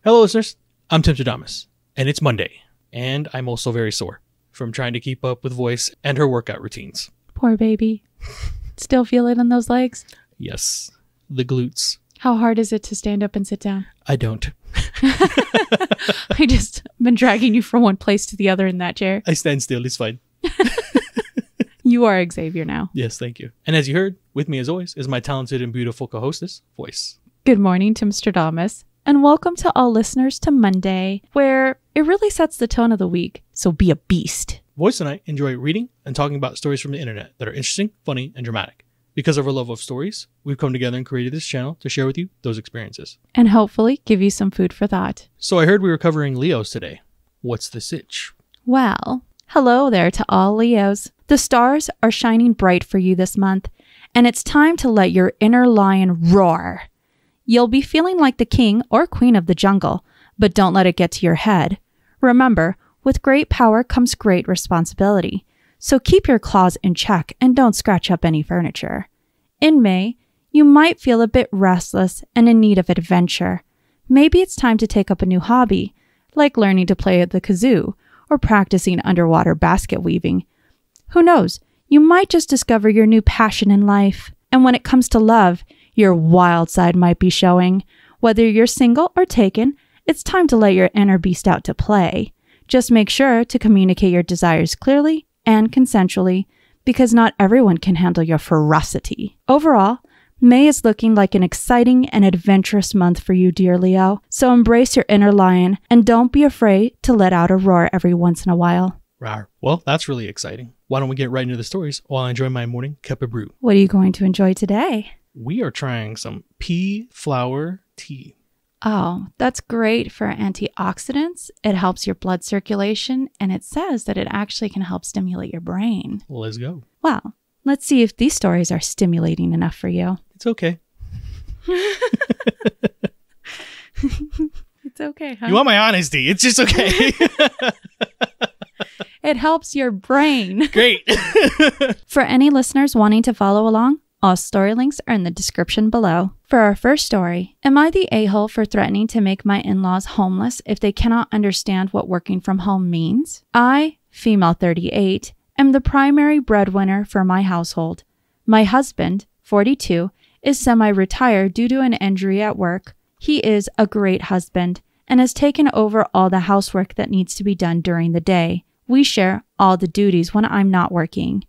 Hello, listeners. I'm Timstradamus, and it's Monday, and I'm also very sore from trying to keep up with Voyse and her workout routines. Poor baby. Still feel it in those legs? Yes, the glutes. How hard is it to stand up and sit down? I don't. I just been dragging you from one place to the other in that chair. I stand still. It's fine. You are Xavier now. Yes, thank you. And as you heard, with me as always is my talented and beautiful co-hostess, Voyse. Good morning, Timstradamus, and welcome to all listeners to Monday, where it really sets the tone of the week, so be a beast. Voyse and I enjoy reading and talking about stories from the internet that are interesting, funny, and dramatic. Because of our love of stories, we've come together and created this channel to share with you those experiences. And hopefully give you some food for thought. So I heard we were covering Leos today. What's the sitch? Well, hello there to all Leos. The stars are shining bright for you this month, and it's time to let your inner lion roar. You'll be feeling like the king or queen of the jungle, but don't let it get to your head. Remember, with great power comes great responsibility. So keep your claws in check and don't scratch up any furniture. In May, you might feel a bit restless and in need of adventure. Maybe it's time to take up a new hobby, like learning to play the kazoo or practicing underwater basket weaving. Who knows, you might just discover your new passion in life. And when it comes to love, your wild side might be showing. Whether you're single or taken, it's time to let your inner beast out to play. Just make sure to communicate your desires clearly and consensually, because not everyone can handle your ferocity. Overall, May is looking like an exciting and adventurous month for you, dear Leo. So embrace your inner lion and don't be afraid to let out a roar every once in a while. Rawr. Well, that's really exciting. Why don't we get right into the stories while I enjoy my morning cup of brew? What are you going to enjoy today? We are trying some pea flower tea. Oh, that's great for antioxidants. It helps your blood circulation, and it says that it actually can help stimulate your brain. Let's go. Well, let's see if these stories are stimulating enough for you. It's okay. It's okay, huh? You want my honesty? It's just okay. It helps your brain. Great. For any listeners wanting to follow along, all story links are in the description below. For our first story, am I the a-hole for threatening to make my in-laws homeless if they cannot understand what working from home means? I, female 38, am the primary breadwinner for my household. My husband, 42, is semi-retired due to an injury at work. He is a great husband and has taken over all the housework that needs to be done during the day. We share all the duties when I'm not working.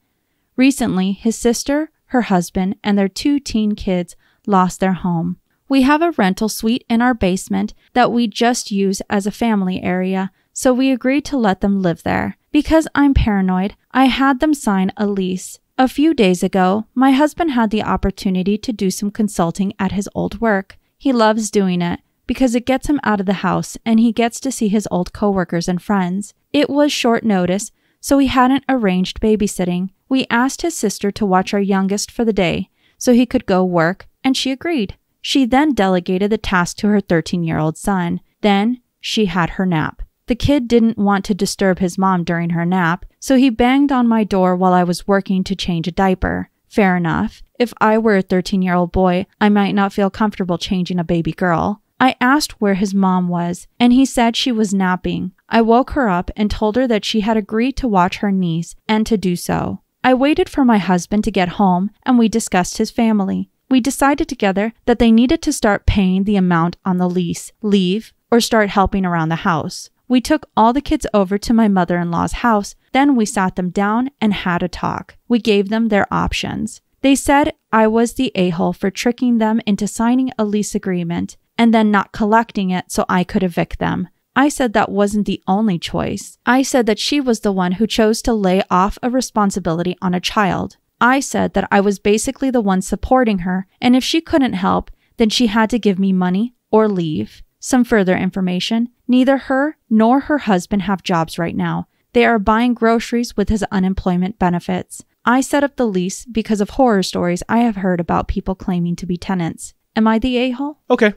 Recently, his sister, her husband, and their 2 teen kids lost their home. We have a rental suite in our basement that we just use as a family area, so we agreed to let them live there. Because I'm paranoid, I had them sign a lease. A few days ago, my husband had the opportunity to do some consulting at his old work. He loves doing it because it gets him out of the house and he gets to see his old coworkers and friends. It was short notice, so he hadn't arranged babysitting. We asked his sister to watch our youngest for the day so he could go work, and she agreed. She then delegated the task to her 13-year-old son. Then she had her nap. The kid didn't want to disturb his mom during her nap, so he banged on my door while I was working to change a diaper. Fair enough. If I were a 13-year-old boy, I might not feel comfortable changing a baby girl. I asked where his mom was, and he said she was napping. I woke her up and told her that she had agreed to watch her niece and to do so. I waited for my husband to get home, and we discussed his family. We decided together that they needed to start paying the amount on the lease, leave, or start helping around the house. We took all the kids over to my mother-in-law's house. Then we sat them down and had a talk. We gave them their options. They said I was the a-hole for tricking them into signing a lease agreement and then not collecting it so I could evict them. I said that wasn't the only choice. I said that she was the one who chose to lay off a responsibility on a child. I said that I was basically the one supporting her, and if she couldn't help, then she had to give me money or leave. Some further information: neither her nor her husband have jobs right now. They are buying groceries with his unemployment benefits. I set up the lease because of horror stories I have heard about people claiming to be tenants. Am I the a-hole? Okay,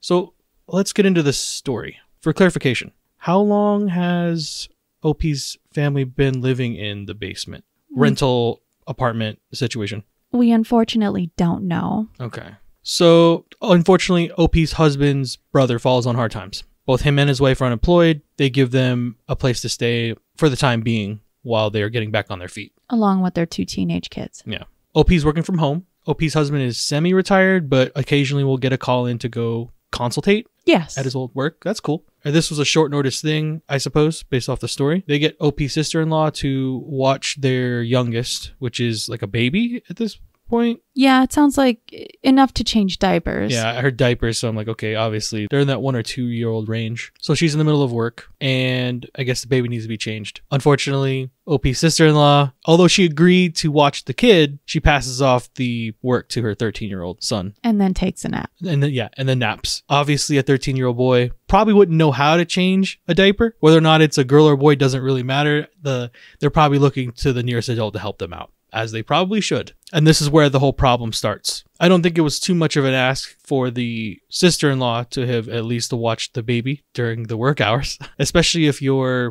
so let's get into this story. For clarification, how long has OP's family been living in the basement? Rental apartment situation? We unfortunately don't know. Okay. So, unfortunately, OP's husband's brother falls on hard times. Both him and his wife are unemployed. They give them a place to stay for the time being while they're getting back on their feet. Along with their 2 teenage kids. Yeah. OP's working from home. OP's husband is semi-retired, but occasionally will get a call in to go consultate. Yes. At his old work. That's cool. This was a short notice thing, I suppose, based off the story. They get OP's sister-in-law to watch their youngest, which is like a baby at this point. Yeah, it sounds like enough to change diapers. Yeah, I heard diapers, so I'm like, okay, obviously they're in that 1 or 2 year old range. So she's in the middle of work, and I guess the baby needs to be changed. Unfortunately, OP's sister-in-law, although she agreed to watch the kid, she passes off the work to her 13-year-old son. And then takes a nap. And then naps. Obviously, a 13-year-old boy probably wouldn't know how to change a diaper. Whether or not it's a girl or a boy doesn't really matter. They're probably looking to the nearest adult to help them out, as they probably should. And this is where the whole problem starts. I don't think it was too much of an ask for the sister-in-law to have at least watched the baby during the work hours, especially if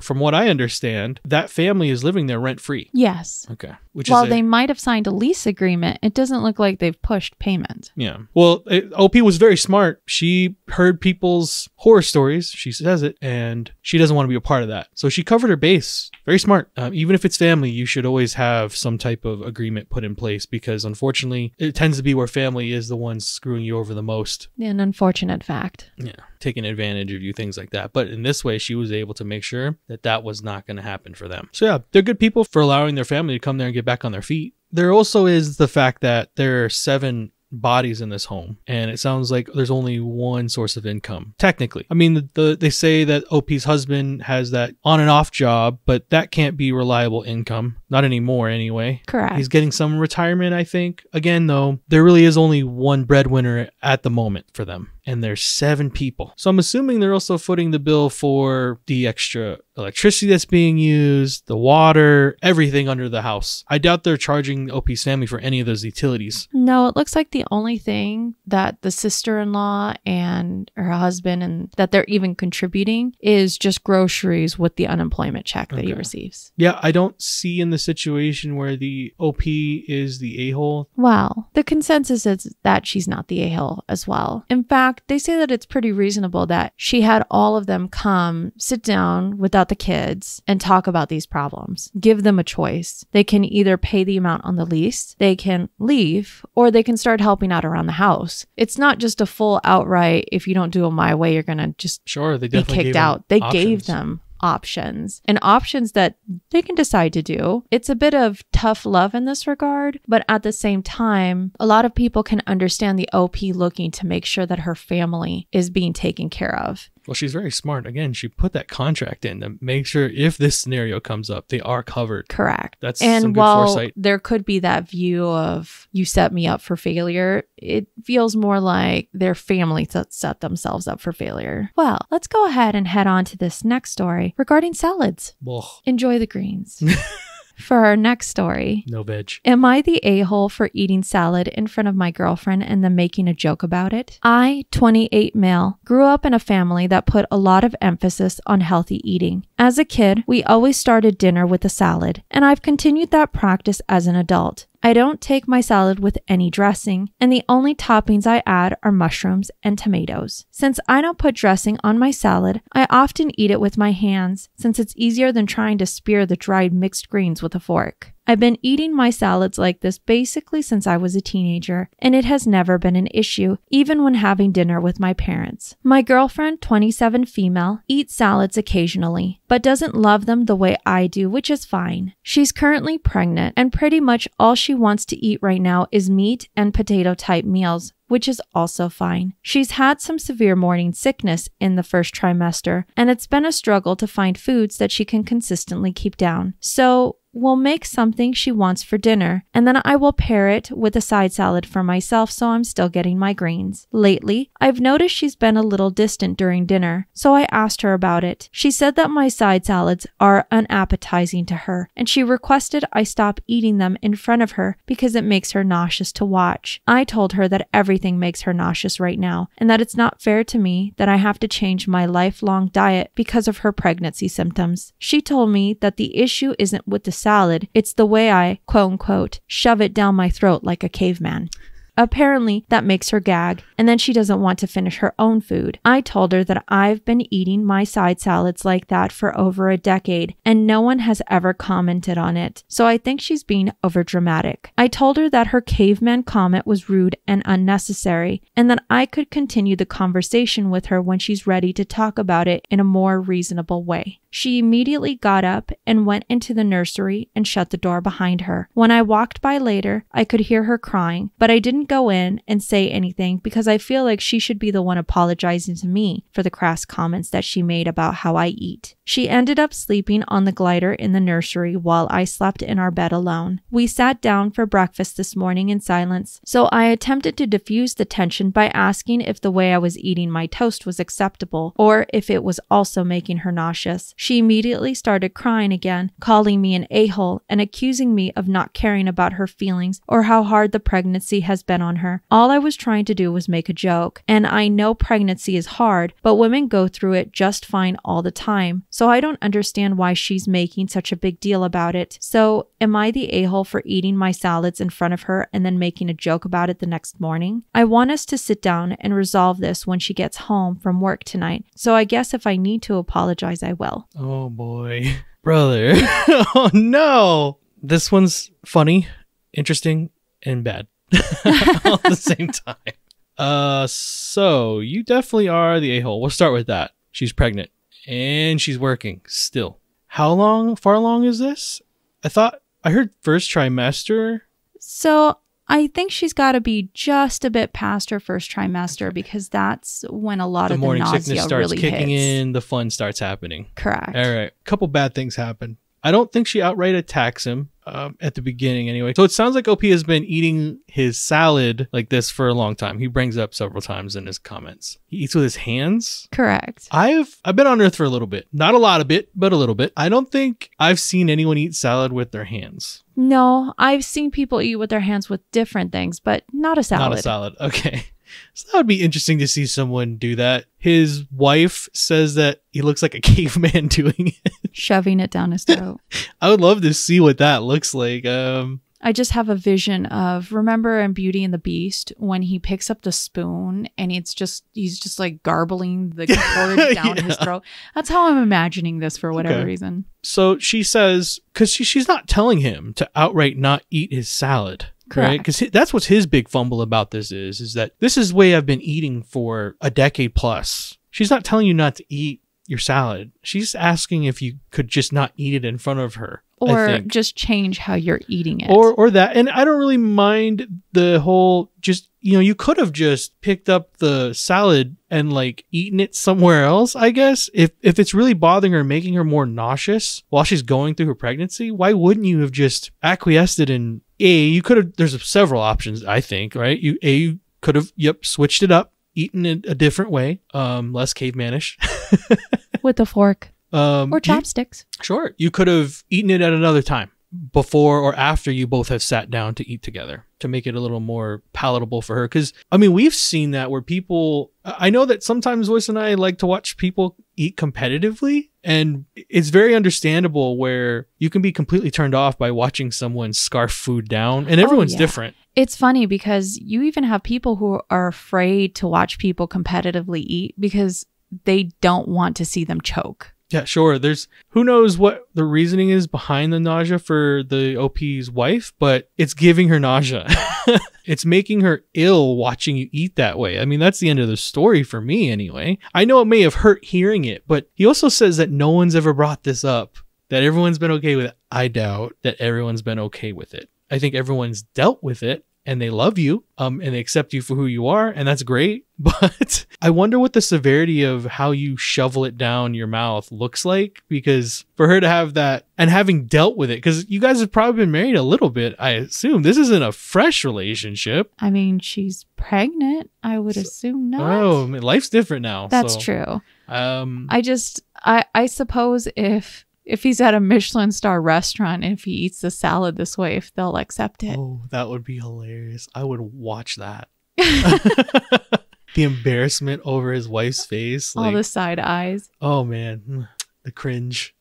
from what I understand, that family is living there rent-free. Yes. Okay. While they might have signed a lease agreement, it doesn't look like they've pushed payment. Yeah. Well, OP was very smart. She heard people's horror stories, she says it, and she doesn't want to be a part of that. So she covered her base. Very smart. Even if it's family, you should always have some type of agreement put in place, because unfortunately, it tends to be where family is the one screwing you over the most. An unfortunate fact. Yeah. Taking advantage of you, things like that. But in this way, she was able to make sure that was not going to happen for them. So yeah, they're good people for allowing their family to come there and get back on their feet. There also is the fact that there are 7 bodies in this home, and it sounds like there's only one source of income technically. I mean, they say that OP's husband has that on and off job, but that can't be reliable income, not anymore anyway. Correct. He's getting some retirement, I think. Again, though, there really is only one breadwinner at the moment for them, and there's 7 people. So I'm assuming they're also footing the bill for the extra electricity that's being used, the water, everything under the house. I doubt they're charging OP's family for any of those utilities. No, it looks like the only thing that the sister-in-law and her husband and that they're even contributing is just groceries with the unemployment check that he receives. Yeah, I don't see in the situation where the OP is the a-hole. Well, the consensus is that she's not the a-hole as well. In fact, they say that it's pretty reasonable that she had all of them come sit down without the kids and talk about these problems. Give them a choice. They can either pay the amount on the lease, they can leave, or they can start helping out around the house. It's not just a full outright, if you don't do it my way, you're going to just they be kicked out. They gave them options, and options that they can decide to do. It's a bit of tough love in this regard, but at the same time, a lot of people can understand the OP looking to make sure that her family is being taken care of. Well, she's very smart. Again, she put that contract in to make sure if this scenario comes up, they are covered. Correct. That's some good foresight. There could be that view of you set me up for failure, it feels more like their family set themselves up for failure. Well, let's go ahead and head on to this next story regarding salads. Ugh. Enjoy the greens. For our next story, no veg. Am I the a-hole for eating salad in front of my girlfriend and then making a joke about it? I, 28 male, grew up in a family that put a lot of emphasis on healthy eating. As a kid, we always started dinner with a salad, and I've continued that practice as an adult. I don't take my salad with any dressing, and the only toppings I add are mushrooms and tomatoes. Since I don't put dressing on my salad, I often eat it with my hands, since it's easier than trying to spear the dried mixed greens with a fork. I've been eating my salads like this basically since I was a teenager, and it has never been an issue, even when having dinner with my parents. My girlfriend, 27 female, eats salads occasionally, but doesn't love them the way I do, which is fine. She's currently pregnant, and pretty much all she wants to eat right now is meat and potato type meals, which is also fine. She's had some severe morning sickness in the first trimester, and it's been a struggle to find foods that she can consistently keep down. So we'll make something she wants for dinner, and then I will pair it with a side salad for myself so I'm still getting my greens. Lately, I've noticed she's been a little distant during dinner, so I asked her about it. She said that my side salads are unappetizing to her, and she requested I stop eating them in front of her because it makes her nauseous to watch. I told her that everything makes her nauseous right now, and that it's not fair to me that I have to change my lifelong diet because of her pregnancy symptoms. She told me that the issue isn't with the salad, it's the way I, quote unquote, shove it down my throat like a caveman. Apparently, that makes her gag, and then she doesn't want to finish her own food. I told her that I've been eating my side salads like that for over a decade, and no one has ever commented on it, so I think she's being overdramatic. I told her that her caveman comment was rude and unnecessary, and that I could continue the conversation with her when she's ready to talk about it in a more reasonable way. She immediately got up and went into the nursery and shut the door behind her. When I walked by later, I could hear her crying, but I didn't go in and say anything because I feel like she should be the one apologizing to me for the crass comments that she made about how I eat. She ended up sleeping on the glider in the nursery while I slept in our bed alone. We sat down for breakfast this morning in silence, so I attempted to diffuse the tension by asking if the way I was eating my toast was acceptable or if it was also making her nauseous. She immediately started crying again, calling me an a-hole and accusing me of not caring about her feelings or how hard the pregnancy has been on her. All I was trying to do was make a joke, and I know pregnancy is hard, but women go through it just fine all the time, so I don't understand why she's making such a big deal about it. So, am I the a-hole for eating my salads in front of her and then making a joke about it the next morning? I want us to sit down and resolve this when she gets home from work tonight, so I guess if I need to apologize, I will. Oh boy. Brother. Oh no. This one's funny, interesting, and bad all at the same time. So you definitely are the a-hole. We'll start with that. She's pregnant and she's working still. How far along is this? I heard first trimester. So I think she's got to be just a bit past her first trimester because that's when a lot of the morning nausea sickness starts really kicking hits. in, the fun starts happening. Correct. All right. A couple bad things happen. I don't think she outright attacks him at the beginning anyway. So it sounds like OP has been eating his salad like this for a long time. He brings up several times in his comments. He eats with his hands. Correct. I've been on Earth for a little bit. Not a lot of it, but a little bit. I don't think I've seen anyone eat salad with their hands. No, I've seen people eat with their hands with different things, but not a salad. Not a salad. Okay. So that would be interesting to see someone do that. His wife says that he looks like a caveman doing it. Shoving it down his throat. I would love to see what that looks like. I just have a vision of, remember in Beauty and the Beast when he picks up the spoon and he's just like garbling the porridge down his throat. That's how I'm imagining this for whatever reason. So she says, because she's not telling him to outright not eat his salad. Correct. Right? Because that's what's his big fumble about this is that this is the way I've been eating for a decade plus. She's not telling you not to eat your salad. She's asking if you could just not eat it in front of her. Or just change how you're eating it. Or that. And I don't really mind the whole just, you could have just picked up the salad and like eaten it somewhere else, I guess. If it's really bothering her, making her more nauseous while she's going through her pregnancy, why wouldn't you have just acquiesced it in you could have, there's several options, I think, right? You could have, switched it up, eaten it a different way, less cavemanish. With a fork. Or chopsticks. Sure. You could have eaten it at another time, before or after you both have sat down to eat together, to make it a little more palatable for her. Because, we've seen that where people, I know that sometimes Voyse and I like to watch people eat competitively, and it's very understandable where you can be completely turned off by watching someone scarf food down, and everyone's different. It's funny because you even have people who are afraid to watch people competitively eat because they don't want to see them choke. Yeah, sure. There's who knows what the reasoning is behind the nausea for the OP's wife, but it's giving her nausea. It's making her ill watching you eat that way. That's the end of the story for me anyway. I know it may have hurt hearing it, but he also says that no one's ever brought this up, that everyone's been okay with it. I doubt that everyone's been okay with it. I think everyone's dealt with it. And they love you, and they accept you for who you are, and that's great. But I wonder what the severity of how you shovel it down your mouth looks like, because for her to have that, and having dealt with it, because you guys have probably been married a little bit, I assume. This isn't a fresh relationship. She's pregnant. I would assume not. Oh, life's different now. That's true. I suppose if he's at a Michelin star restaurant and if he eats the salad this way, if they'll accept it. Oh, that would be hilarious. I would watch that. The embarrassment over his wife's face. All the side eyes. Oh, man. The cringe.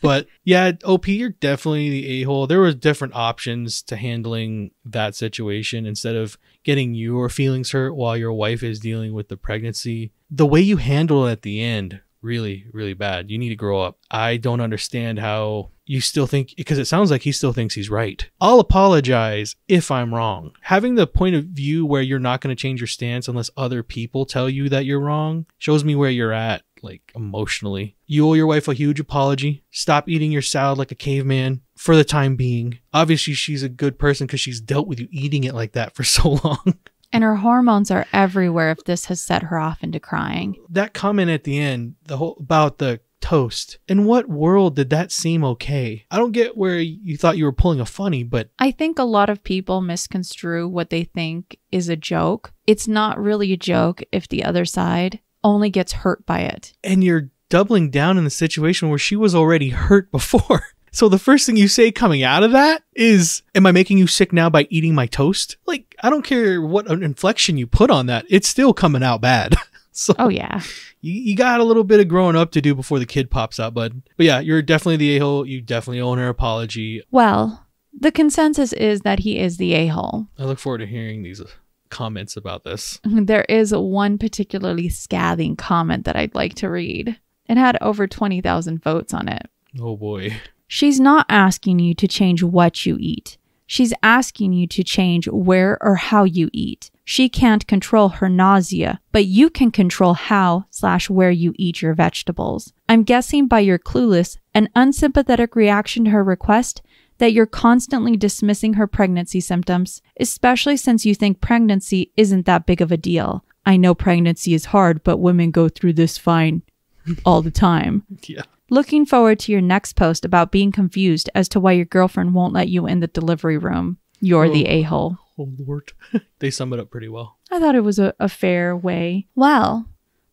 But yeah, OP, you're definitely the a-hole. There were different options to handling that situation instead of getting your feelings hurt while your wife is dealing with the pregnancy. The way you handle it at the end, really, really bad. You need to grow up. I don't understand how you still think, because it sounds like he still thinks he's right. I'll apologize if I'm wrong. Having the point of view where you're not going to change your stance unless other people tell you that you're wrong shows me where you're at, like emotionally. You owe your wife a huge apology. Stop eating your salad like a caveman for the time being. Obviously, she's a good person because she's dealt with you eating it like that for so long. And her hormones are everywhere if this has set her off into crying. That comment at the end, the whole about the toast. In what world did that seem okay? I don't get where you thought you were pulling a funny, but I think a lot of people misconstrue what they think is a joke. It's not really a joke if the other side only gets hurt by it. And you're doubling down in the situation where she was already hurt before. So the first thing you say coming out of that is, am I making you sick now by eating my toast? Like, I don't care what an inflection you put on that. It's still coming out bad. So oh, yeah. You got a little bit of growing up to do before the kid pops out, bud. But yeah, you're definitely the a-hole. You definitely owe her an apology. Well, the consensus is that he is the a-hole. I look forward to hearing these comments about this. There is one particularly scathing comment that I'd like to read. It had over 20,000 votes on it. Oh boy. She's not asking you to change what you eat. She's asking you to change where or how you eat. She can't control her nausea, but you can control how/where you eat your vegetables. I'm guessing by your clueless and unsympathetic reaction to her request that you're constantly dismissing her pregnancy symptoms, especially since you think pregnancy isn't that big of a deal. I know pregnancy is hard, but women go through this fine all the time. Yeah. Looking forward to your next post about being confused as to why your girlfriend won't let you in the delivery room. You're the a-hole. Oh, Lord. They sum it up pretty well. I thought it was a fair way. Well,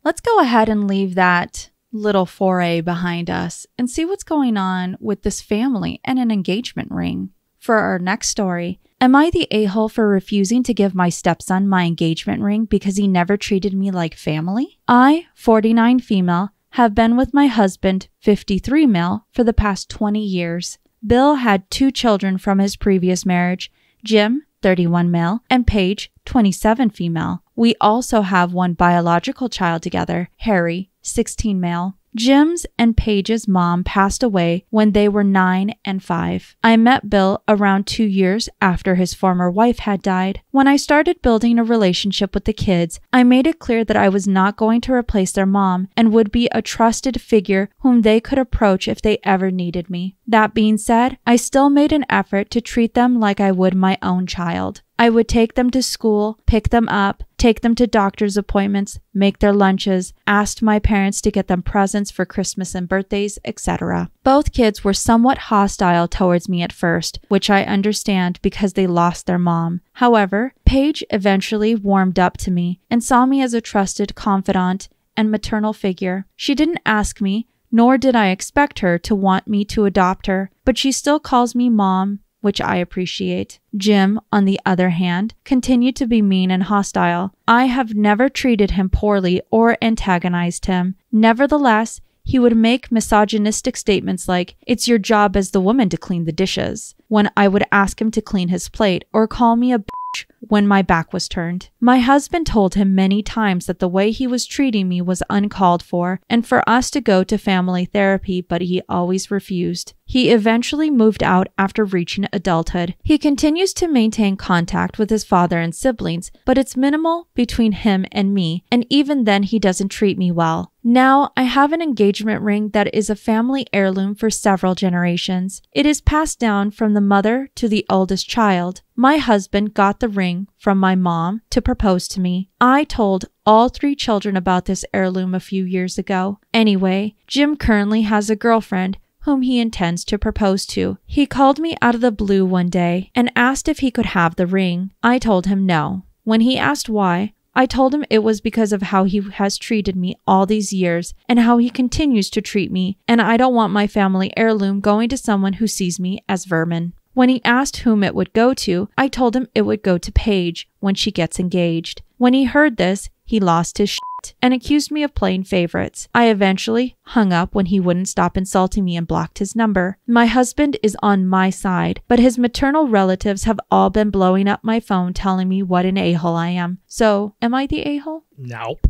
let's go ahead and leave that little foray behind us and see what's going on with this family and an engagement ring. For our next story, am I the a-hole for refusing to give my stepson my engagement ring because he never treated me like family? I, 49 female, have been with my husband, 53 male, for the past 20 years. Bill had 2 children from his previous marriage, Jim, 31 male, and Paige, 27 female. We also have 1 biological child together, Harry, 16 male. Jim's and Paige's mom passed away when they were 9 and 5. I met Bill around 2 years after his former wife had died. When I started building a relationship with the kids, I made it clear that I was not going to replace their mom and would be a trusted figure whom they could approach if they ever needed me. That being said, I still made an effort to treat them like I would my own child. I would take them to school, pick them up, take them to doctor's appointments, make their lunches, asked my parents to get them presents for Christmas and birthdays, etc. Both kids were somewhat hostile towards me at first, which I understand because they lost their mom. However, Paige eventually warmed up to me and saw me as a trusted confidant and maternal figure. She didn't ask me, nor did I expect her to want me to adopt her, but she still calls me mom, which I appreciate. Jim, on the other hand, continued to be mean and hostile. I have never treated him poorly or antagonized him. Nevertheless, he would make misogynistic statements like, "It's your job as the woman to clean the dishes," when I would ask him to clean his plate, or call me a bitch when my back was turned. My husband told him many times that the way he was treating me was uncalled for and for us to go to family therapy, but he always refused. He eventually moved out after reaching adulthood. He continues to maintain contact with his father and siblings, but it's minimal between him and me, and even then he doesn't treat me well. Now, I have an engagement ring that is a family heirloom for several generations. It is passed down from the mother to the oldest child. My husband got the ring from my mom to propose to me. I told all 3 children about this heirloom a few years ago. Anyway, Jim currently has a girlfriend whom he intends to propose to. He called me out of the blue one day and asked if he could have the ring. I told him no. When he asked why, I told him it was because of how he has treated me all these years and how he continues to treat me, and I don't want my family heirloom going to someone who sees me as vermin. When he asked whom it would go to, I told him it would go to Paige when she gets engaged. When he heard this, he lost his shit. lot and accused me of playing favorites. I eventually hung up when he wouldn't stop insulting me and blocked his number. My husband is on my side, but his maternal relatives have all been blowing up my phone telling me what an a-hole I am. So, am I the a-hole? Nope.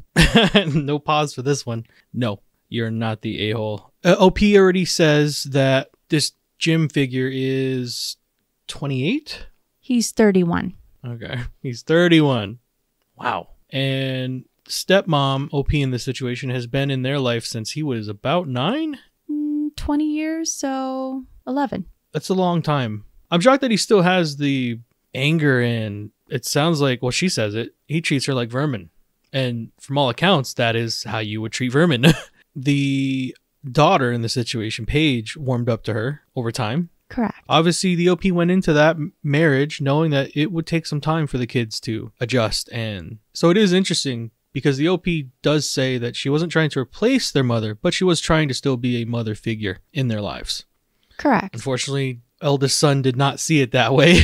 No pause for this one. No, you're not the a-hole. OP already says that this Jim figure is 28? He's 31. Okay. He's 31. Wow. And stepmom, OP in this situation, has been in their life since he was about 9? 20 years, so 11. That's a long time. I'm shocked that he still has the anger, and it sounds like, well, she says it, he treats her like vermin. And from all accounts, that is how you would treat vermin. The daughter in the situation, Paige, warmed up to her over time. Correct. Obviously, the OP went into that marriage knowing that it would take some time for the kids to adjust. And so it is interesting because the OP does say that she wasn't trying to replace their mother, but she was trying to still be a mother figure in their lives. Correct. Unfortunately, eldest son did not see it that way.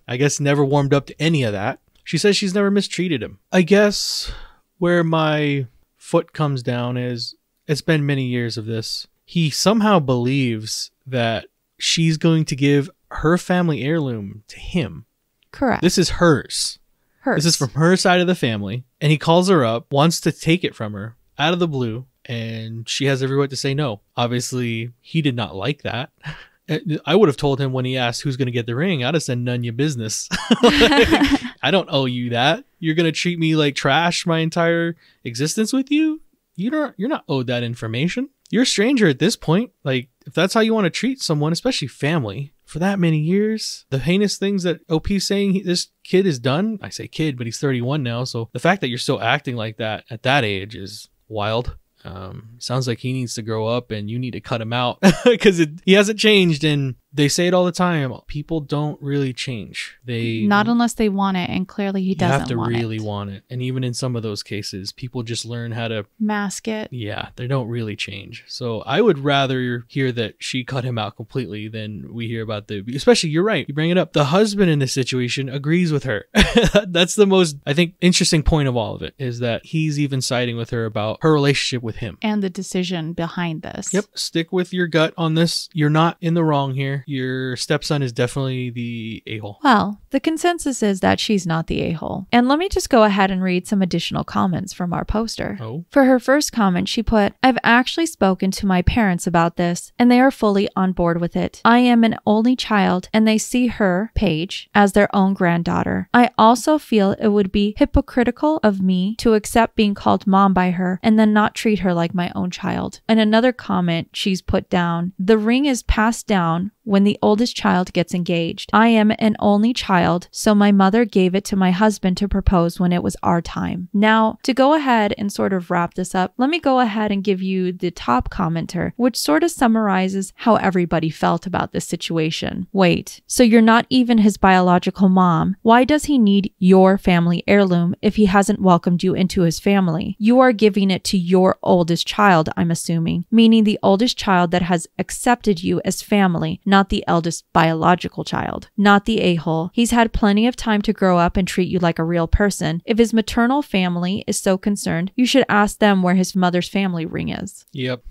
I guess never warmed up to any of that. She says she's never mistreated him. I guess where my foot comes down is it's been many years of this. He somehow believes that she's going to give her family heirloom to him. Correct. This is hers. This is from her side of the family. And he calls her up, wants to take it from her out of the blue. And she has every right to say no. Obviously, he did not like that. I would have told him when he asked who's going to get the ring, I'd have said none your business. I don't owe you that. You're going to treat me like trash my entire existence with you? You're not owed that information. You're a stranger at this point. Like, if that's how you want to treat someone, especially family, for that many years, the heinous things that OP's saying this kid has done, I say kid, but he's 31 now. So the fact that you're still acting like that at that age is wild. Sounds like he needs to grow up and you need to cut him out because he hasn't changed. And they say it all the time. People don't really change. Not unless they want it. And clearly he doesn't want it. You have to really want it. And even in some of those cases, people just learn how to mask it. Yeah, they don't really change. So I would rather hear that she cut him out completely than we hear about especially, you're right, you bring it up. The husband in this situation agrees with her. That's the most, I think, interesting point of all of it is that he's even siding with her about her relationship with him. And the decision behind this. Yep. Stick with your gut on this. You're not in the wrong here. Your stepson is definitely the a-hole. Well, the consensus is that she's not the a-hole. And let me just go ahead and read some additional comments from our poster. Oh. For her first comment, she put, I've actually spoken to my parents about this, and they are fully on board with it. I am an only child, and they see her, Paige, as their own granddaughter. I also feel it would be hypocritical of me to accept being called mom by her and then not treat her like my own child. And another comment she's put down, the ring is passed down when the oldest child gets engaged. I am an only child, so my mother gave it to my husband to propose when it was our time. Now, to go ahead and sort of wrap this up, let me go ahead and give you the top commenter, which sort of summarizes how everybody felt about this situation. Wait, so you're not even his biological mom. Why does he need your family heirloom if he hasn't welcomed you into his family? You are giving it to your oldest child, I'm assuming, meaning the oldest child that has accepted you as family, not the eldest biological child. Not the a-hole. He's had plenty of time to grow up and treat you like a real person. If his maternal family is so concerned, you should ask them where his mother's family ring is. Yep.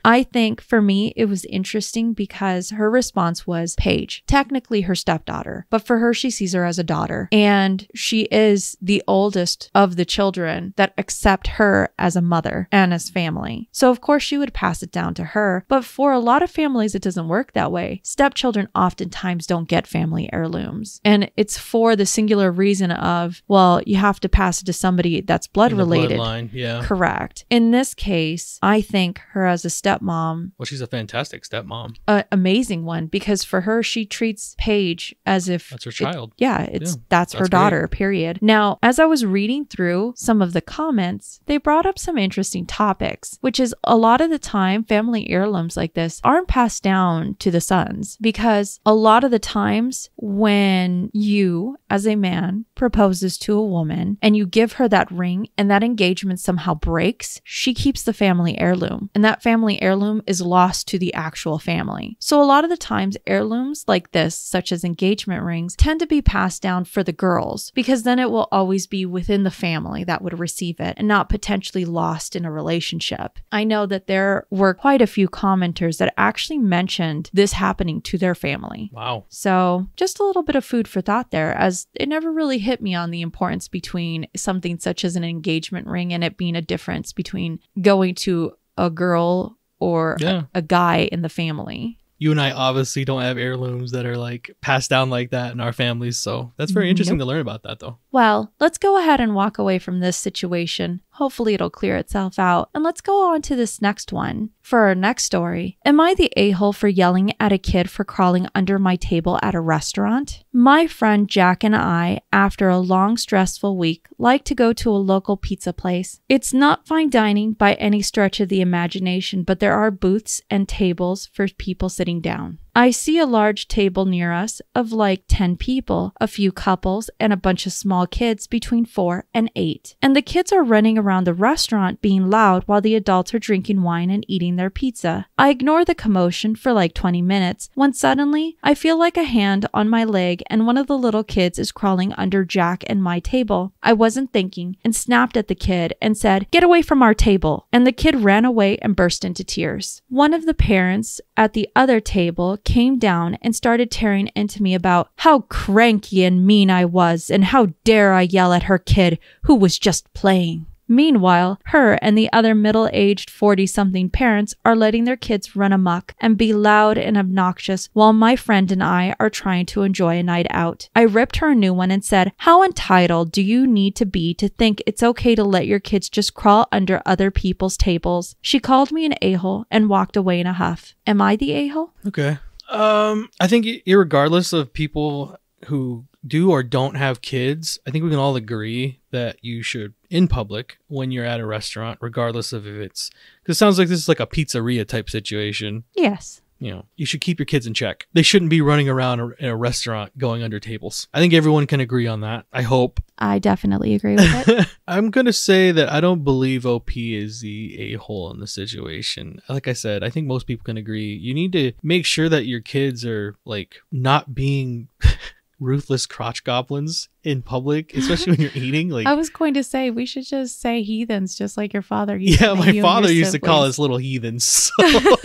I think for me, it was interesting because her response was Paige, technically her stepdaughter, but for her, she sees her as a daughter. And she is the oldest of the children that accept her as a mother and as family. So of course she would pass it down to her. But for a lot of families, it doesn't work that way. Stepchildren oftentimes don't get family heirlooms. And it's for the singular reason of, well, you have to pass it to somebody that's blood related. Bloodline, yeah. Correct. In this case, I think her as a stepmom. Well, she's a fantastic stepmom. Amazing one, because for her, she treats Paige as if that's her child. That's her daughter, great. Period. Now, as I was reading through some of the comments, they brought up some interesting topics, which is a lot of the time, family heirlooms like this aren't passed down to the sons because a lot of the times when you as a man proposes to a woman and you give her that ring and that engagement somehow breaks, she keeps the family heirloom, and that family heirloom is lost to the actual family. So a lot of the times heirlooms like this, such as engagement rings, tend to be passed down for the girls because then it will always be within the family that would receive it and not potentially lost in a relationship. I know that there were quite a few commenters that actually mentioned this happening to their family. Wow. So just a little bit of food for thought there, as it never really hit me on the importance between something such as an engagement ring and it being a difference between going to a girl or a guy in the family. You and I obviously don't have heirlooms that are like passed down like that in our families. So that's very interesting to learn about that though. Well, let's go ahead and walk away from this situation. Hopefully it'll clear itself out. And let's go on to this next one. For our next story, am I the a-hole for yelling at a kid for crawling under my table at a restaurant? My friend Jack and I, after a long stressful week, like to go to a local pizza place. It's not fine dining by any stretch of the imagination, but there are booths and tables for people sitting down. I see a large table near us of like 10 people, a few couples, and a bunch of small kids between 4 and 8. And the kids are running around the restaurant being loud while the adults are drinking wine and eating their pizza. I ignore the commotion for like 20 minutes when suddenly I feel like a hand on my leg and one of the little kids is crawling under Jack and my table. I wasn't thinking and snapped at the kid and said, "Get away from our table." And the kid ran away and burst into tears. One of the parents at the other table came down and started tearing into me about how cranky and mean I was and how dare I yell at her kid who was just playing. Meanwhile, her and the other middle-aged 40-something parents are letting their kids run amok and be loud and obnoxious while my friend and I are trying to enjoy a night out. I ripped her a new one and said, "How entitled do you need to be to think it's okay to let your kids just crawl under other people's tables?" She called me an a-hole and walked away in a huff. Am I the a-hole? Okay. I think irregardless of people who do or don't have kids, I think we can all agree that you should, in public, when you're at a restaurant, regardless of if it's, because it sounds like this is like a pizzeria type situation. Yes. You know, you should keep your kids in check. They shouldn't be running around in a restaurant going under tables. I think everyone can agree on that. I hope. I definitely agree with it. I'm going to say that I don't believe OP is the a-hole in the situation. Like I said, I think most people can agree. You need to make sure that your kids are like not being ruthless crotch goblins in public, especially when you're eating. Like, I was going to say, we should just say heathens, just like your father used to. Yeah, my father used to call us little heathens. So.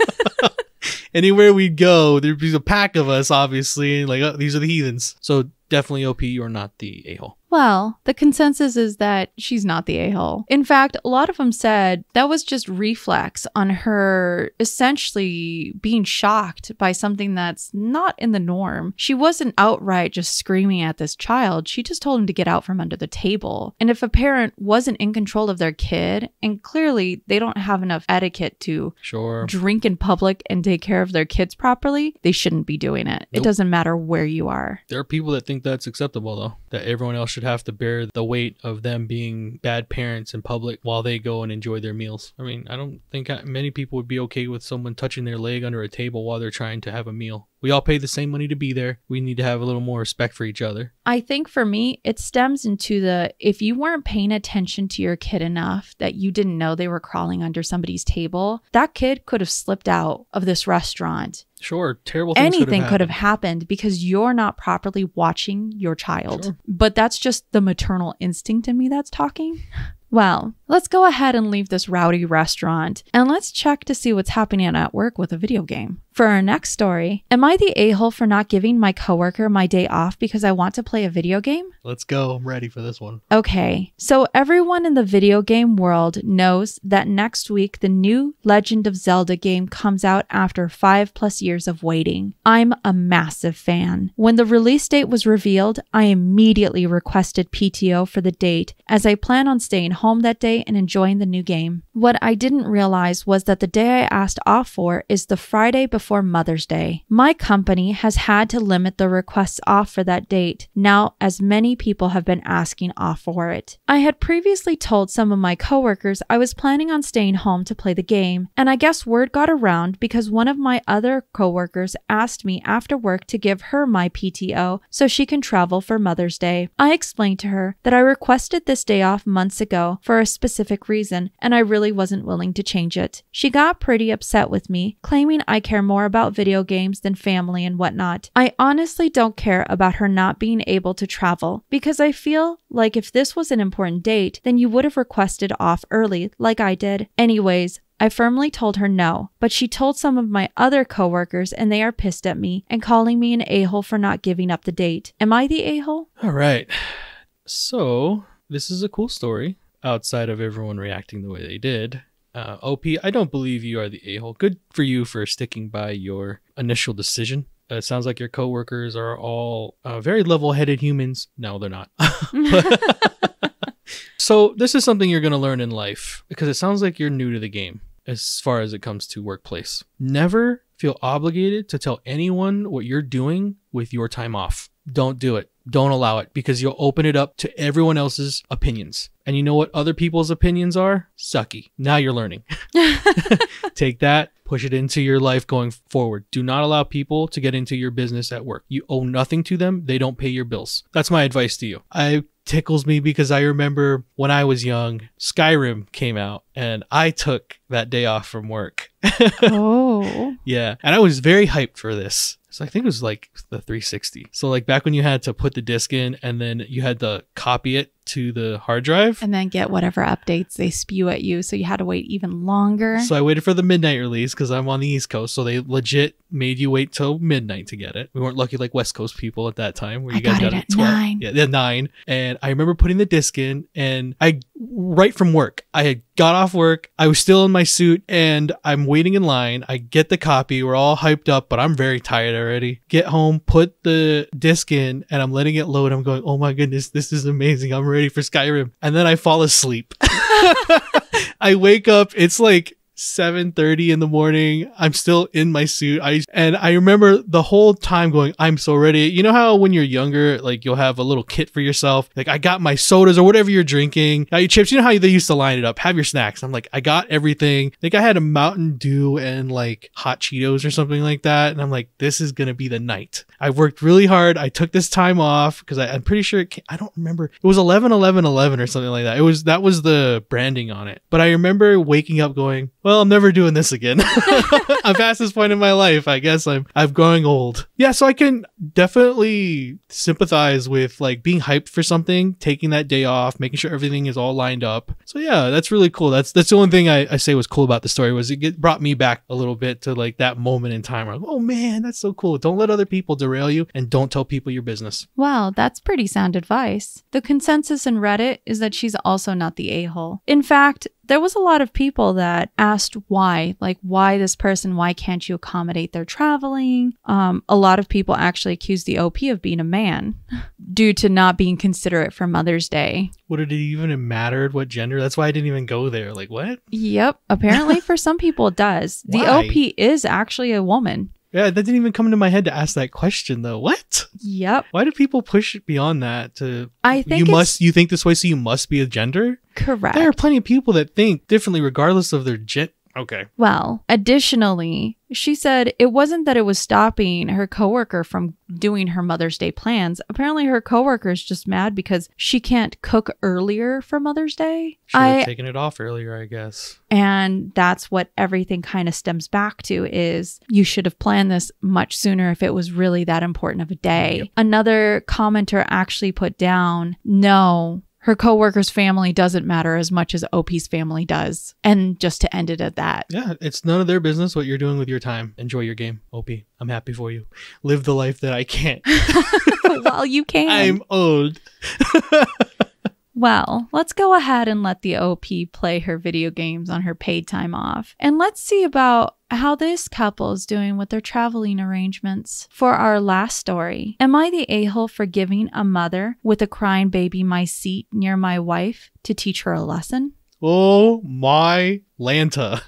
Anywhere we'd go, there'd be a pack of us, obviously, and like, oh, these are the heathens. So definitely OP, you're not the a-hole. Well, the consensus is that she's not the a-hole. In fact, a lot of them said that was just reflex on her essentially being shocked by something that's not in the norm. She wasn't outright just screaming at this child. She just told him to get out from under the table. And if a parent wasn't in control of their kid, and clearly they don't have enough etiquette to drink in public and take care of their kids properly, they shouldn't be doing it. Nope. It doesn't matter where you are. There are people that think that's acceptable, though, that everyone else should have to bear the weight of them being bad parents in public while they go and enjoy their meals. I mean, I don't think many people would be okay with someone touching their leg under a table while they're trying to have a meal. We all pay the same money to be there. We need to have a little more respect for each other. I think for me, it stems into if you weren't paying attention to your kid enough that you didn't know they were crawling under somebody's table, that kid could have slipped out of this restaurant. Sure, terrible things Anything could have happened because you're not properly watching your child. Sure. But that's just the maternal instinct in me that's talking. Well, let's go ahead and leave this rowdy restaurant and let's check to see what's happening at work with a video game. For our next story, am I the a-hole for not giving my coworker my day off because I want to play a video game? Let's go. I'm ready for this one. Okay, so everyone in the video game world knows that next week the new Legend of Zelda game comes out after 5+ years of waiting. I'm a massive fan. When the release date was revealed, I immediately requested PTO for the date as I plan on staying home that day and enjoying the new game. What I didn't realize was that the day I asked off for is the Friday before Mother's Day. My company has had to limit the requests off for that date now, as many people have been asking off for it. I had previously told some of my coworkers I was planning on staying home to play the game, and I guess word got around because one of my other coworkers asked me after work to give her my PTO so she can travel for Mother's Day. I explained to her that I requested this day off months ago for a specific reason, and I really wasn't willing to change it. She got pretty upset with me, claiming I care more about video games than family and whatnot. I honestly don't care about her not being able to travel, because I feel like if this was an important date, then you would have requested off early like I did. Anyways, I firmly told her no, but she told some of my other coworkers and they are pissed at me and calling me an a-hole for not giving up the date. Am I the a-hole? All right. So this is a cool story outside of everyone reacting the way they did. OP, I don't believe you are the a-hole. Good for you for sticking by your initial decision. It sounds like your coworkers are all very level-headed humans. No, they're not. So this is something you're going to learn in life, because it sounds like you're new to the game as far as it comes to workplace. Never feel obligated to tell anyone what you're doing with your time off. Don't do it. Don't allow it, because you'll open it up to everyone else's opinions. And you know what other people's opinions are? Sucky. Now you're learning. Take that, push it into your life going forward. Do not allow people to get into your business at work. You owe nothing to them. They don't pay your bills. That's my advice to you. It tickles me because I remember when I was young, Skyrim came out and I took that day off from work. Oh. Yeah. And I was very hyped for this. So I think it was like the 360. So like back when you had to put the disc in and then you had to copy it to the hard drive. And then get whatever updates they spew at you. So you had to wait even longer. So I waited for the midnight release because I'm on the East Coast. So they legit made you wait till midnight to get it. We weren't lucky like West Coast people at that time where you guys got it at 9. Yeah, 9. And I remember putting the disc in and right from work, I had got off work. I was still in my suit and I'm waiting in line. I get the copy. We're all hyped up, but I'm very tired already. Get home, put the disc in and I'm letting it load. I'm going, oh my goodness, this is amazing. I'm ready for Skyrim. And then I fall asleep. I wake up. It's like 7:30 in the morning. I'm still in my suit. I remember the whole time going, I'm so ready. You know how when you're younger, like you'll have a little kit for yourself. Like I got my sodas or whatever you're drinking. Got your chips. You know how they used to line it up. Have your snacks. I'm like, I got everything. I think I had a Mountain Dew and like hot Cheetos or something like that. And I'm like, this is going to be the night. I worked really hard. I took this time off because I'm pretty sure I don't remember. It was 11/11/11 or something like that. That was the branding on it. But I remember waking up going, well, I'm never doing this again. I'm past this point in my life. I guess I'm growing old. Yeah, so I can definitely sympathize with like being hyped for something, taking that day off, making sure everything is all lined up. So yeah, that's really cool. That's the only thing I say was cool about the story was it brought me back a little bit to like that moment in time where I'm like, oh man, that's so cool. Don't let other people derail you and don't tell people your business. Well, that's pretty sound advice. The consensus in Reddit is that she's also not the a-hole. In fact, there was a lot of people that asked why this person, why can't you accommodate their traveling? A lot of people actually accused the OP of being a man due to not being considerate for Mother's Day. Would it even mattered what gender? That's why I didn't even go there. Like what? Yep. Apparently for some people it does. The Why? OP is actually a woman. Yeah, that didn't even come into my head to ask that question though. What? Yep. Why do people push beyond that to I think you think this way so you must be a gender? Correct. There are plenty of people that think differently regardless of their Okay. Well, additionally, she said it wasn't that it was stopping her coworker from doing her Mother's Day plans. Apparently her coworker is just mad because she can't cook earlier for Mother's Day. Should have taken it off earlier, I guess. And that's what everything kind of stems back to is you should have planned this much sooner if it was really that important of a day. Yep. Another commenter actually put down, no, her coworker's family doesn't matter as much as OP's family does. And just to end it at that. Yeah, it's none of their business what you're doing with your time. Enjoy your game, OP. I'm happy for you. Live the life that I can't. Well, you can. I'm old. Well, let's go ahead and let the OP play her video games on her paid time off. And let's see about how this couple is doing with their traveling arrangements. For our last story, am I the a-hole for giving a mother with a crying baby my seat near my wife to teach her a lesson? Oh my Lanta.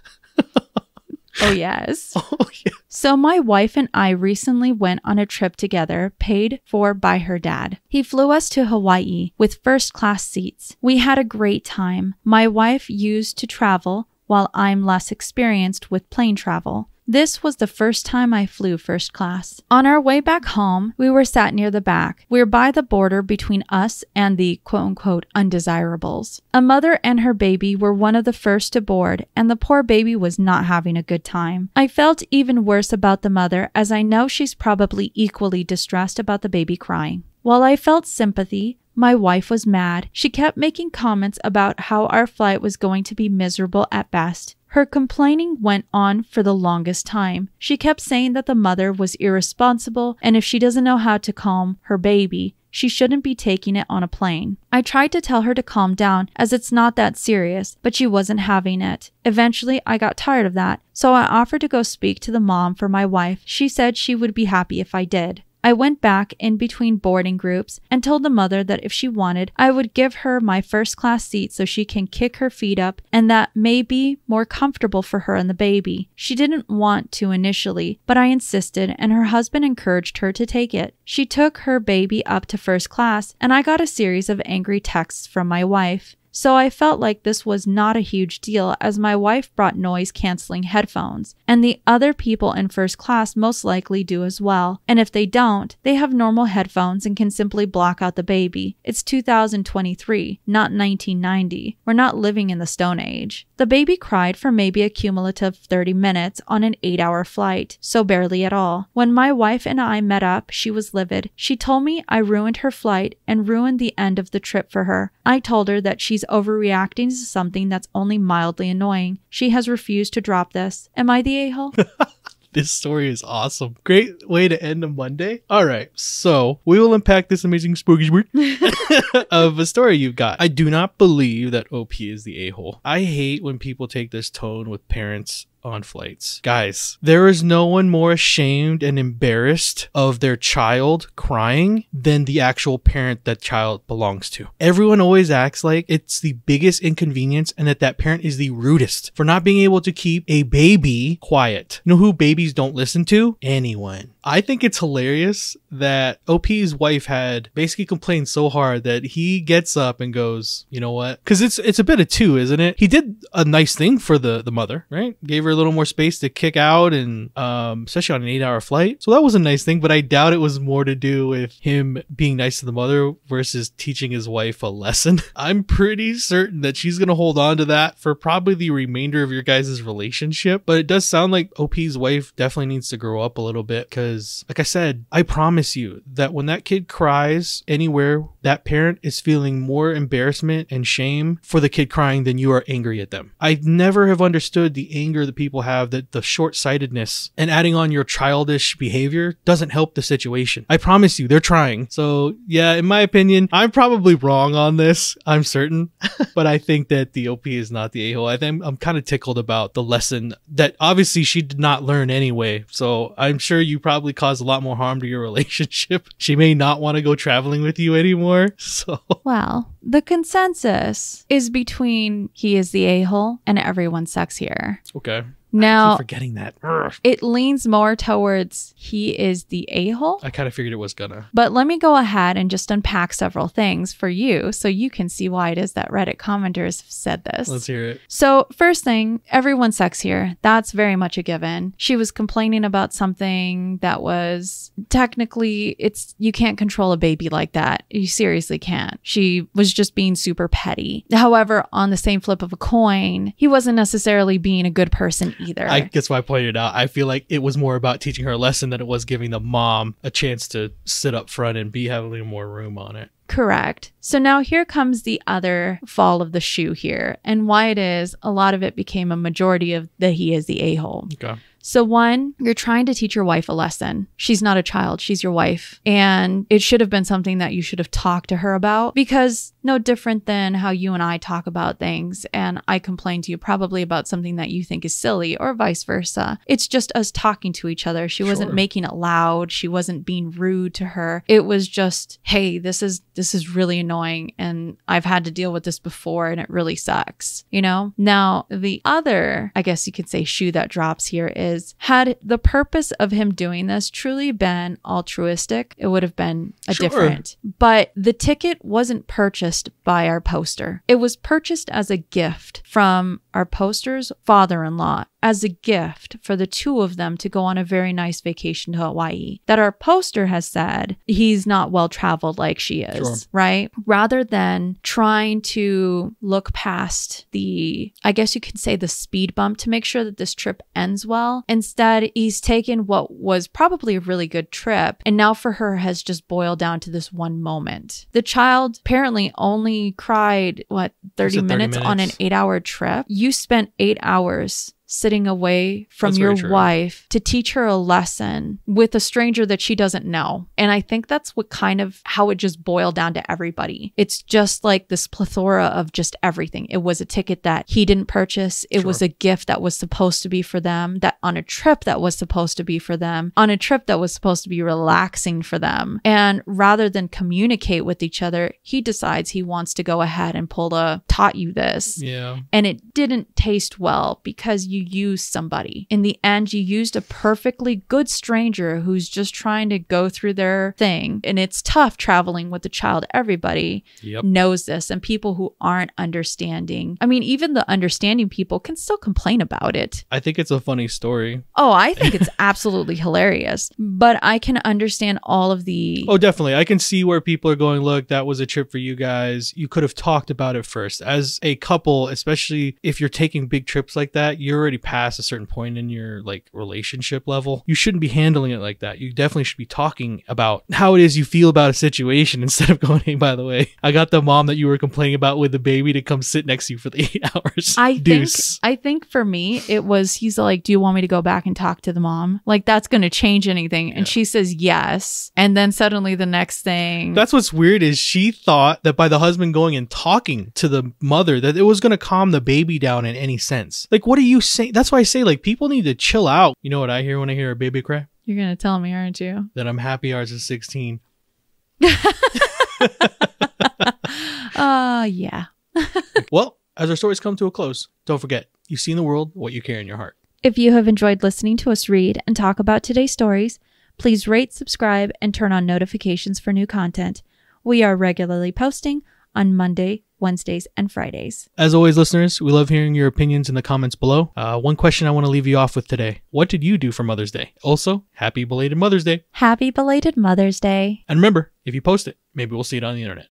Oh, yes. Oh, yeah. So my wife and I recently went on a trip together, paid for by her dad. He flew us to Hawaii with first-class seats. We had a great time. My wife used to travel, while I'm less experienced with plane travel. This was the first time I flew first class. On our way back home, we were sat near the back. We were by the border between us and the quote-unquote undesirables. A mother and her baby were one of the first to board, and the poor baby was not having a good time. I felt even worse about the mother, as I know she's probably equally distressed about the baby crying. While I felt sympathy, my wife was mad. She kept making comments about how our flight was going to be miserable at best. Her complaining went on for the longest time. She kept saying that the mother was irresponsible, and if she doesn't know how to calm her baby, she shouldn't be taking it on a plane. I tried to tell her to calm down, as it's not that serious, but she wasn't having it. Eventually, I got tired of that, so I offered to go speak to the mom for my wife. She said she would be happy if I did. I went back in between boarding groups and told the mother that if she wanted, I would give her my first class seat so she can kick her feet up, and that may be more comfortable for her and the baby. She didn't want to initially, but I insisted, and her husband encouraged her to take it. She took her baby up to first class, and I got a series of angry texts from my wife. So I felt like this was not a huge deal, as my wife brought noise-canceling headphones, and the other people in first class most likely do as well. And if they don't, they have normal headphones and can simply block out the baby. It's 2023, not 1990. We're not living in the Stone Age. The baby cried for maybe a cumulative 30 minutes on an 8-hour flight, so barely at all. When my wife and I met up, she was livid. She told me I ruined her flight and ruined the end of the trip for her. I told her that she's overreacting to something that's only mildly annoying. She has refused to drop this. Am I the a-hole? This story is awesome. Great way to end a Monday. All right, so we will unpack this amazing spooky word of a story you've got. I do not believe that OP is the a-hole. I hate when people take this tone with parents on flights. Guys, there is no one more ashamed and embarrassed of their child crying than the actual parent that child belongs to. Everyone always acts like it's the biggest inconvenience and that parent is the rudest for not being able to keep a baby quiet. You know who babies don't listen to? Anyone. I think it's hilarious that OP's wife had basically complained so hard that he gets up and goes, you know what? Because it's a bit of two, isn't it? He did a nice thing for the mother, right? Gave her a little more space to kick out, and especially on an 8-hour flight. So that was a nice thing, but I doubt it was more to do with him being nice to the mother versus teaching his wife a lesson. I'm pretty certain that she's going to hold on to that for probably the remainder of your guys' relationship. But it does sound like OP's wife definitely needs to grow up a little bit, because like I said, I promise you that when that kid cries anywhere, that parent is feeling more embarrassment and shame for the kid crying than you are angry at them. I never have understood the anger that people have, that the short-sightedness and adding on your childish behavior doesn't help the situation. I promise you, they're trying. So yeah, in my opinion, I'm probably wrong on this. I'm certain, but I think that the OP is not the a-hole. I think I'm kind of tickled about the lesson that obviously she did not learn anyway. So I'm sure you probably caused a lot more harm to your relationship. She may not want to go traveling with you anymore. So well, the consensus is between he is the a-hole and everyone sucks here. Okay. Now, I keep forgetting that. It leans more towards he is the a-hole. I kind of figured it was gonna. But let me go ahead and just unpack several things for you so you can see why it is that Reddit commenters have said this. Let's hear it. So first thing, everyone sucks here. That's very much a given. She was complaining about something that was technically, you can't control a baby like that. You seriously can't. She was just being super petty. However, on the same flip of a coin, he wasn't necessarily being a good person either. That's why I pointed out. I feel like it was more about teaching her a lesson than it was giving the mom a chance to sit up front and have a little more room on it. Correct. So now here comes the other fall of the shoe here, and why it is a lot of it became a majority of the he is the a-hole. Okay. So one, you're trying to teach your wife a lesson. She's not a child, she's your wife. And it should have been something that you should have talked to her about, because no different than how you and I talk about things and I complain to you probably about something that you think is silly or vice versa. It's just us talking to each other. She wasn't making it loud. She wasn't being rude to her. It was just, hey, this is really annoying and I've had to deal with this before and it really sucks, you know? Now, the other, I guess you could say, shoe that drops here is, had the purpose of him doing this truly been altruistic, it would have been a different. But the ticket wasn't purchased by our poster. It was purchased as a gift from our poster's father-in-law, as a gift for the two of them to go on a very nice vacation to Hawaii, that our poster has said he's not well traveled like she is, right? Rather than trying to look past the, I guess you could say, the speed bump to make sure that this trip ends well. Instead, he's taken what was probably a really good trip and now for her has just boiled down to this one moment. The child apparently only cried, 30 minutes on an 8-hour trip. You spent 8 hours sitting away from your wife to teach her a lesson with a stranger that she doesn't know. And I think that's what kind of how it just boiled down to everybody. It's just like this plethora of just everything. It was a ticket that he didn't purchase. It was a gift that was supposed to be for them, that on a trip that was supposed to be for them, on a trip that was supposed to be relaxing for them. And rather than communicate with each other, he decides he wants to go ahead and pull a taught you this. Yeah. And it didn't taste well because you used somebody. In the end, you used a perfectly good stranger who's just trying to go through their thing. And it's tough traveling with a child. Everybody knows this. And people who aren't understanding, I mean, even the understanding people can still complain about it. I think it's a funny story. Oh, I think it's absolutely hilarious. But I can understand all of the... Oh, definitely. I can see where people are going, look, that was a trip for you guys. You could have talked about it first. As a couple, especially if you're taking big trips like that, you're already past a certain point in your like relationship level. You shouldn't be handling it like that. You definitely should be talking about how it is you feel about a situation instead of going, hey, by the way, I got the mom that you were complaining about with the baby to come sit next to you for the 8 hours. I think for me, it was, he's like, do you want me to go back and talk to the mom? Like, that's going to change anything. And she says yes. And then suddenly the next thing. That's what's weird is she thought that by the husband going and talking to the mother, that it was going to calm the baby down in any sense. Like, what are you saying? That's why I say, like, people need to chill out. You know what I hear when I hear a baby cry? You're going to tell me, aren't you? That I'm happy ours is 16. Yeah. Well, as our stories come to a close, don't forget, you see in the world what you carry in your heart. If you have enjoyed listening to us read and talk about today's stories, please rate, subscribe, and turn on notifications for new content. We are regularly posting on Monday, Wednesdays, and Fridays. As always, listeners, we love hearing your opinions in the comments below. One question I want to leave you off with today. What did you do for Mother's Day? Also, happy belated Mother's Day. Happy belated Mother's Day. And remember, if you post it, maybe we'll see it on the internet.